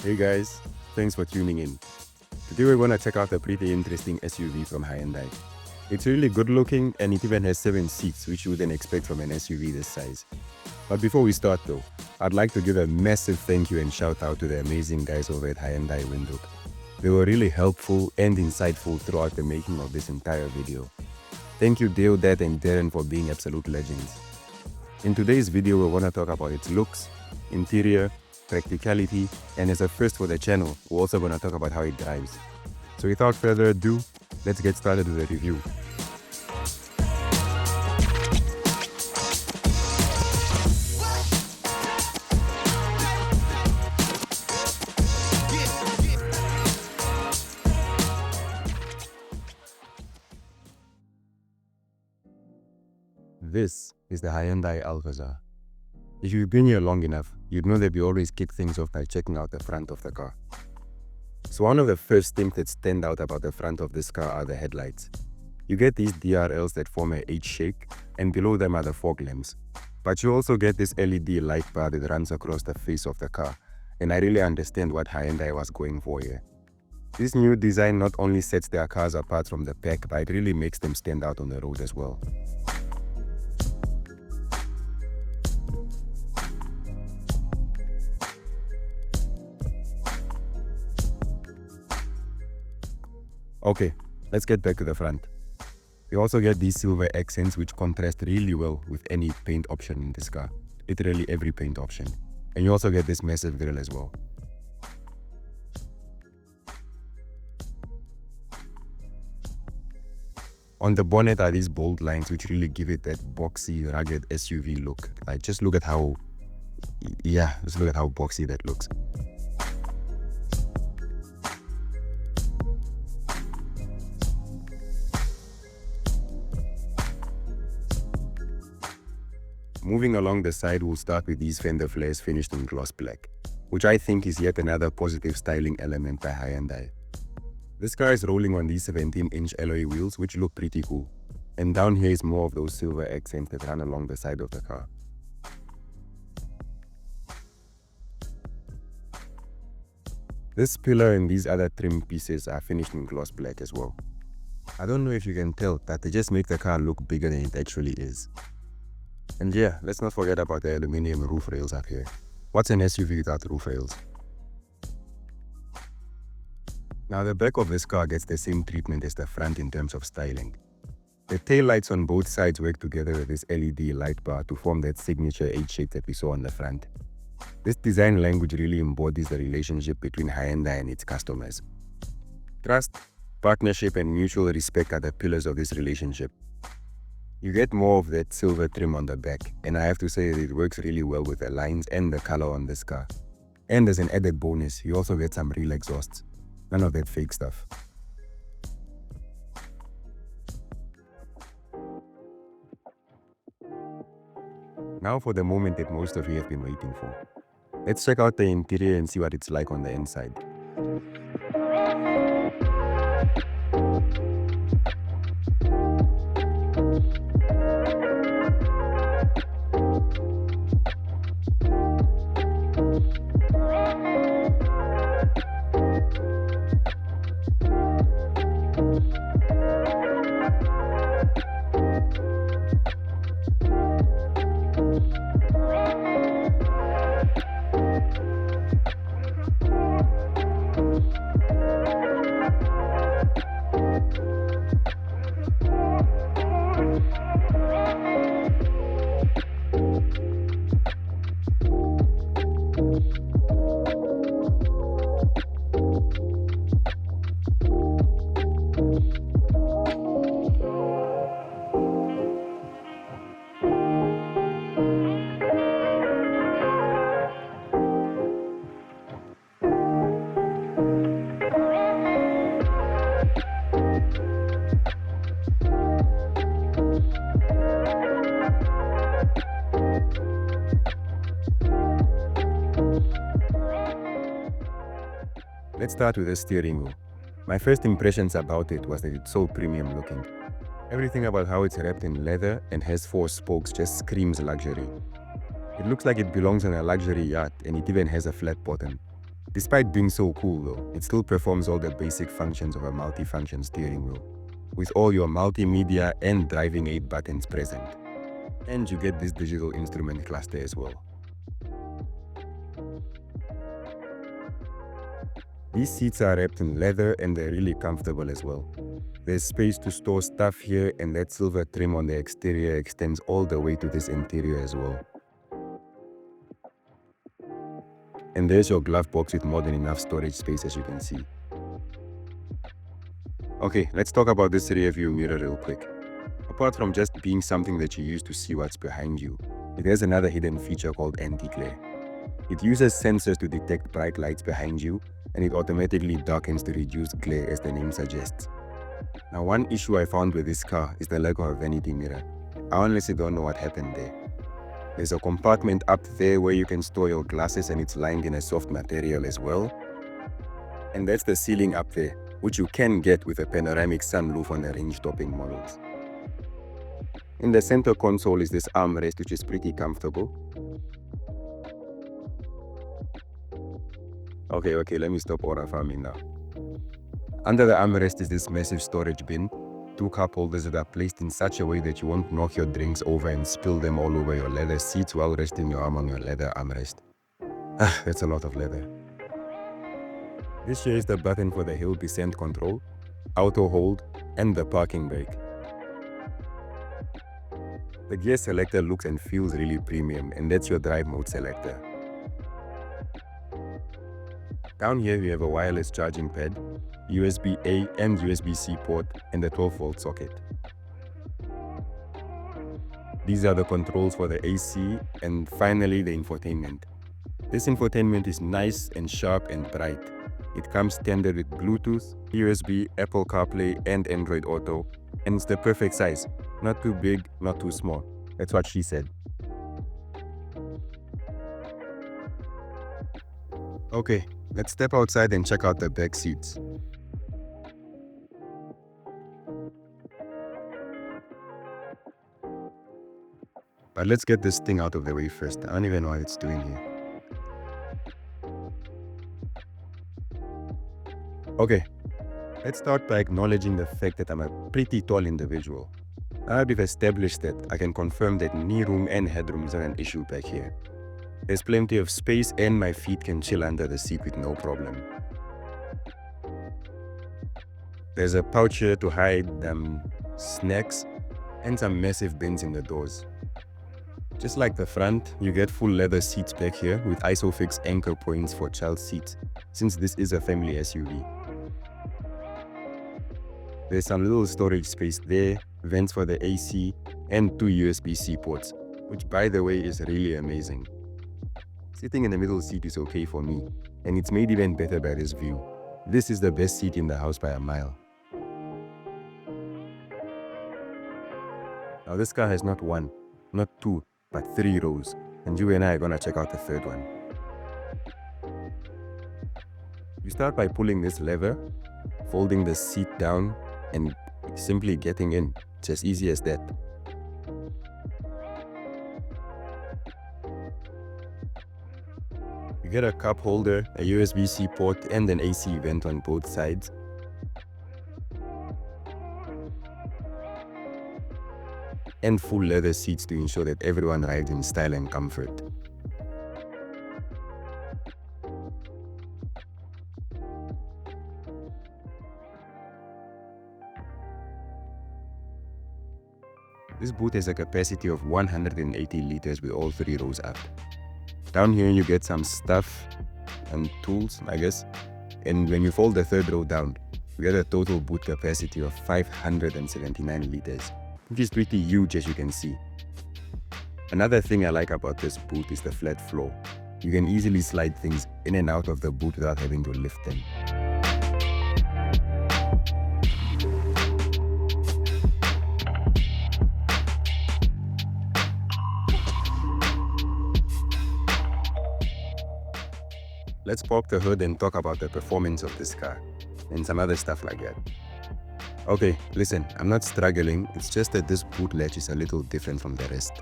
Hey guys, thanks for tuning in. Today we're going to check out a pretty interesting SUV from Hyundai. It's really good looking and it even has 7 seats, which you wouldn't expect from an SUV this size. But before we start though, I'd like to give a massive thank you and shout out to the amazing guys over at Hyundai Windhoek. They were really helpful and insightful throughout the making of this entire video. Thank you Deodat and Darren for being absolute legends. In today's video we're going to talk about its looks, interior, practicality, and as a first for the channel, we're also going to talk about how it drives. So without further ado, let's get started with the review. This is the Hyundai Alcazar. If you've been here long enough, you'd know that we always kick things off by checking out the front of the car. So one of the first things that stand out about the front of this car are the headlights. You get these DRLs that form a H shape, and below them are the fog lamps. But you also get this LED light bar that runs across the face of the car, and I really understand what Hyundai was going for here. This new design not only sets their cars apart from the pack, but it really makes them stand out on the road as well. Okay, let's get back to the front. We also get these silver accents which contrast really well with any paint option in this car. Literally every paint option. And you also get this massive grille as well. On the bonnet are these bold lines which really give it that boxy, rugged SUV look. Like just look at how boxy that looks. Moving along the side, we'll start with these fender flares finished in gloss black, which I think is yet another positive styling element by Hyundai. This car is rolling on these 17-inch alloy wheels, which look pretty cool, and down here is more of those silver accents that run along the side of the car. This pillar and these other trim pieces are finished in gloss black as well. I don't know if you can tell, but they just make the car look bigger than it actually is. And yeah, let's not forget about the aluminium roof rails up here. What's an SUV without roof rails? Now the back of this car gets the same treatment as the front in terms of styling. The tail lights on both sides work together with this LED light bar to form that signature H shape that we saw on the front. This design language really embodies the relationship between Hyundai and its customers. Trust, partnership, and mutual respect are the pillars of this relationship. You get more of that silver trim on the back, and I have to say that it works really well with the lines and the color on this car. And as an added bonus, you also get some real exhausts. None of that fake stuff. Now for the moment that most of you have been waiting for. Let's check out the interior and see what it's like on the inside. Let's start with the steering wheel. My first impressions about it was that it's so premium looking. Everything about how it's wrapped in leather and has 4 spokes just screams luxury. It looks like it belongs on a luxury yacht, and it even has a flat bottom. Despite being so cool though, it still performs all the basic functions of a multi-function steering wheel, with all your multimedia and driving aid buttons present. And you get this digital instrument cluster as well. These seats are wrapped in leather and they're really comfortable as well. There's space to store stuff here, and that silver trim on the exterior extends all the way to this interior as well. And there's your glove box with more than enough storage space, as you can see. Okay, let's talk about this rear view mirror real quick. Apart from just being something that you use to see what's behind you, it has another hidden feature called anti-glare. It uses sensors to detect bright lights behind you, and it automatically darkens to reduce glare, as the name suggests. Now, one issue I found with this car is the lack of a vanity mirror. I honestly don't know what happened there. There's a compartment up there where you can store your glasses, and it's lined in a soft material as well. And that's the ceiling up there, which you can get with a panoramic sunroof on the range-topping models. In the center console is this armrest, which is pretty comfortable. Okay, let me stop order farming now. Under the armrest is this massive storage bin, 2 cup holders that are placed in such a way that you won't knock your drinks over and spill them all over your leather seats while resting your arm on your leather armrest. That's a lot of leather. This here is the button for the hill descent control, auto hold, and the parking brake. The gear selector looks and feels really premium, and that's your drive mode selector. Down here we have a wireless charging pad, USB-A and USB-C port, and a 12-volt socket. These are the controls for the AC, and finally the infotainment. This infotainment is nice and sharp and bright. It comes standard with Bluetooth, USB, Apple CarPlay, and Android Auto, and it's the perfect size. Not too big, not too small. That's what she said. Okay, let's step outside and check out the back seats. But let's get this thing out of the way first. I don't even know what it's doing here. Okay, let's start by acknowledging the fact that I'm a pretty tall individual. Now that we've established that, I can confirm that knee room and headroom is not an issue back here. There's plenty of space and my feet can chill under the seat with no problem. There's a pouch here to hide snacks and some massive bins in the doors. Just like the front, you get full leather seats back here with ISOFIX anchor points for child seats, since this is a family SUV. There's some little storage space there, vents for the AC, and 2 USB-C ports, which by the way is really amazing. Sitting in the middle seat is okay for me, and it's made even better by this view. This is the best seat in the house by a mile. Now this car has not 1, not 2, but 3 rows, and you and I are gonna check out the 3rd one. You start by pulling this lever, folding the seat down, and simply getting in. It's as easy as that. You get a cup holder, a USB-C port, and an AC vent on both sides. And full leather seats to ensure that everyone rides in style and comfort. This boot has a capacity of 180 liters with all 3 rows up. Down here you get some stuff and tools, I guess. And when you fold the 3rd row down, you get a total boot capacity of 579 liters, which is pretty huge as you can see. Another thing I like about this boot is the flat floor. You can easily slide things in and out of the boot without having to lift them. Let's pop the hood and talk about the performance of this car, and some other stuff like that. Okay, listen, I'm not struggling, it's just that this boot latch is a little different from the rest.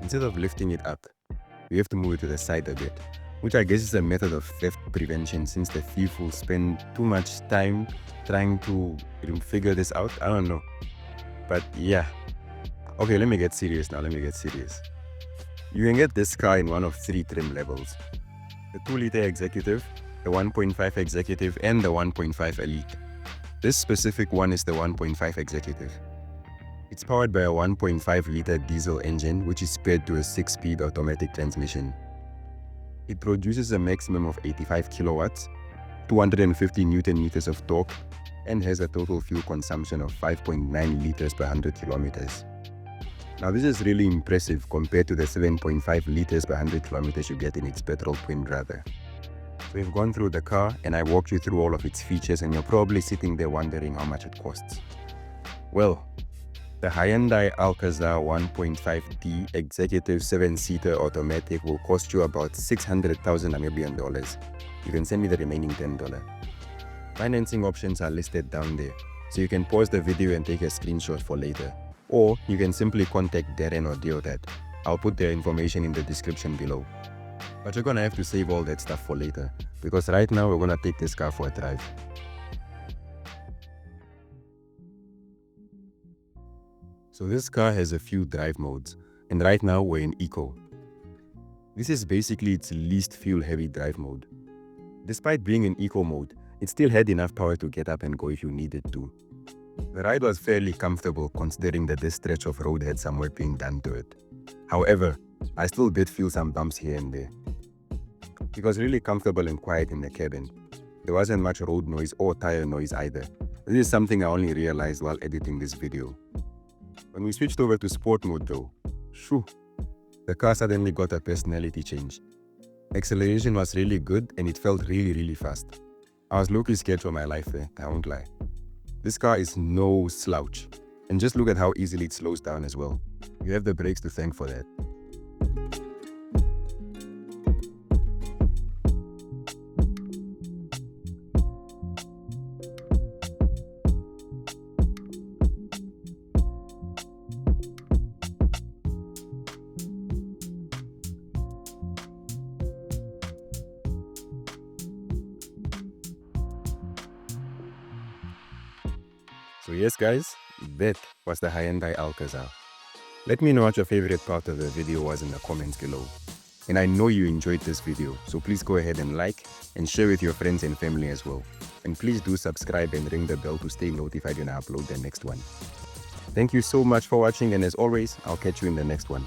Instead of lifting it up, you have to move it to the side a bit. which I guess is a method of theft prevention since the thief will spend too much time trying to figure this out. I don't know. But yeah. Okay, let me get serious now. You can get this car in one of 3 trim levels: the 2-liter executive, the 1.5 executive, and the 1.5 elite. This specific one is the 1.5 executive. It's powered by a 1.5-liter diesel engine, which is paired to a 6-speed automatic transmission. It produces a maximum of 85 kilowatts, 250 newton meters of torque, and has a total fuel consumption of 5.9 liters per 100 kilometers. Now this is really impressive compared to the 7.5 liters per 100 kilometers you get in its petrol twin brother. So we've gone through the car and I walked you through all of its features, and you're probably sitting there wondering how much it costs. Well, the Hyundai Alcazar 1.5D Executive 7-seater automatic will cost you about 600,000 Namibian dollars. You can send me the remaining $10. Financing options are listed down there, so you can pause the video and take a screenshot for later. Or you can simply contact Darren or Deodat. I'll put their information in the description below. But you're gonna have to save all that stuff for later, because right now we're gonna take this car for a drive. So this car has a few drive modes, and right now we're in Eco. This is basically its least fuel-heavy drive mode. Despite being in Eco mode, it still had enough power to get up and go if you needed to. The ride was fairly comfortable considering that this stretch of road had some work being done to it. However, I still did feel some bumps here and there. It was really comfortable and quiet in the cabin. There wasn't much road noise or tire noise either. This is something I only realized while editing this video. When we switched over to sport mode though, shoo, the car suddenly got a personality change. Acceleration was really good and it felt really fast. I was low-key scared for my life there, I won't lie. This car is no slouch, and just look at how easily it slows down as well. You have the brakes to thank for that. So yes guys, that was the Hyundai Alcazar. Let me know what your favorite part of the video was in the comments below. And I know you enjoyed this video, so please go ahead and like and share with your friends and family as well. And please do subscribe and ring the bell to stay notified when I upload the next one. Thank you so much for watching, and as always, I'll catch you in the next one.